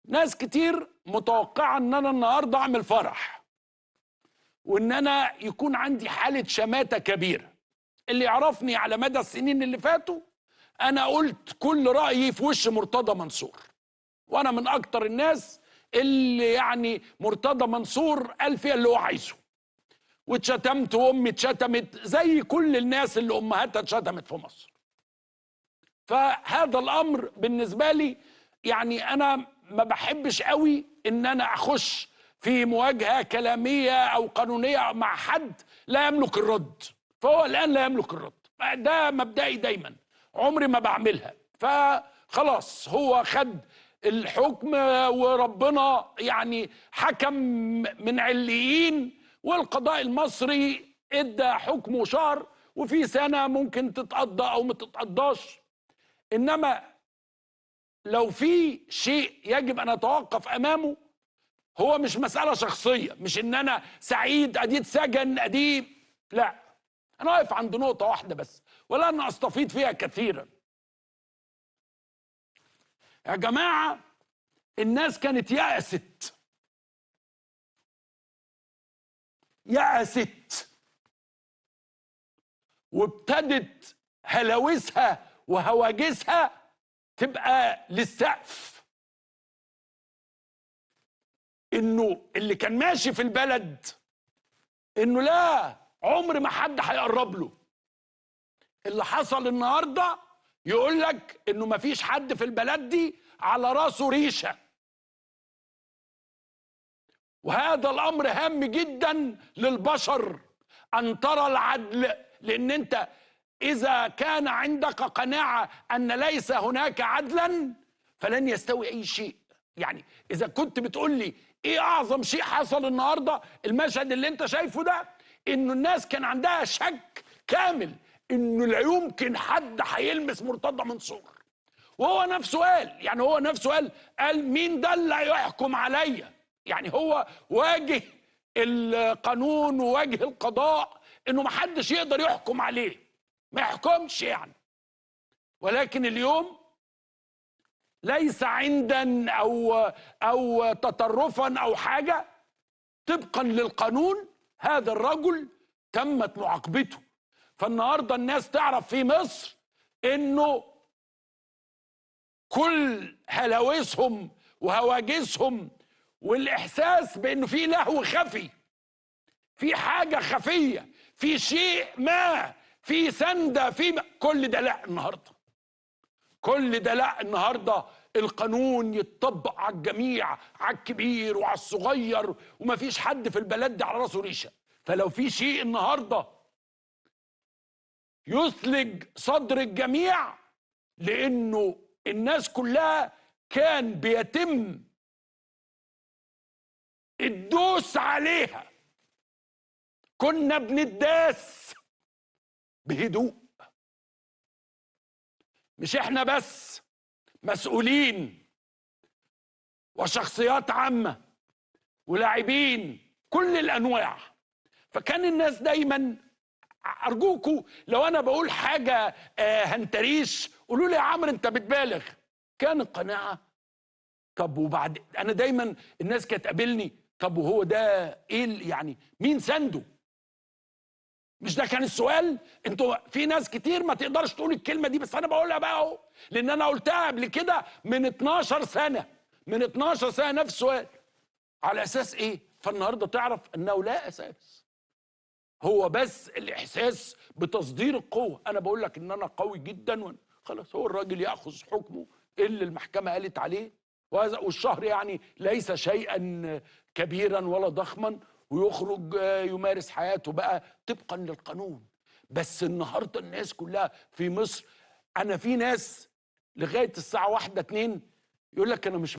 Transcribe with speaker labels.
Speaker 1: ناس كتير متوقعة ان انا النهارده اعمل فرح وان انا يكون عندي حالة شماتة كبيرة. اللي يعرفني على مدى السنين اللي فاتوا انا قلت كل رأيي في وش مرتضى منصور، وانا من اكتر الناس اللي يعني مرتضى منصور قال فيها اللي هو عايزه، واتشتمت وامي اتشتمت زي كل الناس اللي امهاتها اتشتمت في مصر. فهذا الامر بالنسبه لي يعني انا ما بحبش قوي ان انا اخش في مواجهه كلاميه او قانونيه مع حد لا يملك الرد، فهو الان لا يملك الرد. ده مبدئي دايما، عمري ما بعملها. فخلاص هو خد الحكم وربنا يعني حكم من عليين، والقضاء المصري ادى حكمه شهر، وفي سنه ممكن تتقضى او ما تتقضاش. انما لو في شيء يجب ان اتوقف امامه هو مش مساله شخصيه، مش ان انا سعيد ادي اتسجن ادي، لا، انا واقف عند نقطه واحده بس ولا انا استفيض فيها كثيرا. يا جماعه الناس كانت يأست وابتدت هلاوسها وهواجسها تبقى للسقف، انه اللي كان ماشي في البلد انه لا عمر ما حد هيقرب له. اللي حصل النهارده يقول لك انه ما فيش حد في البلد دي على راسه ريشه، وهذا الامر هام جدا للبشر ان ترى العدل. لان انت اذا كان عندك قناعه ان ليس هناك عدلا فلن يستوي اي شيء. يعني اذا كنت بتقول لي ايه اعظم شيء حصل النهارده، المشهد اللي انت شايفه ده، انه الناس كان عندها شك كامل انه لا يمكن حد هيلمس مرتضى منصور، وهو نفسه قال، يعني هو نفسه قال مين ده اللي هيحكم عليا؟ يعني هو واجه القانون وواجه القضاء انه ما حدش يقدر يحكم عليه، ما يحكمش يعني. ولكن اليوم ليس عندنا او تطرفا او حاجه، طبقا للقانون هذا الرجل تمت معاقبته. فالنهارده الناس تعرف في مصر انه كل هلاوسهم وهواجسهم والاحساس بانه في لهو خفي، في حاجه خفيه، في شيء ما، في سنده، كل ده لا النهارده، كل ده لا النهارده. القانون يتطبق على الجميع، على الكبير وعلى الصغير، ومفيش حد في البلد دي على راسه ريشه. فلو في شيء النهارده يثلج صدر الجميع، لانه الناس كلها كان بيتم الدوس عليها، كنا بنداس بهدوء. مش احنا بس، مسؤولين وشخصيات عامة ولاعبين كل الانواع. فكان الناس دايما، ارجوكوا لو انا بقول حاجة هنتريش قولوا لي يا عمرو انت بتبالغ. كان القناعة طب وبعد، انا دايما الناس كانت تقابلني طب وهو ده ايه يعني مين سنده؟ مش ده كان السؤال؟ انتوا في ناس كتير ما تقدرش تقول الكلمه دي، بس انا بقولها بقى اهو، لان انا قلتها قبل كده من 12 سنه، من 12 سنه نفس السؤال. على اساس ايه؟ فالنهارده تعرف انه لا اساس، هو بس الاحساس بتصدير القوه. انا بقول لك ان انا قوي جدا، خلاص هو الراجل ياخذ حكمه اللي المحكمه قالت عليه، وهذا والشهر يعني ليس شيئا كبيرا ولا ضخما، ويخرج يمارس حياته بقى طبقا للقانون. بس النهارده الناس كلها في مصر، انا في ناس لغايه الساعه 1 2 يقول لك انا مش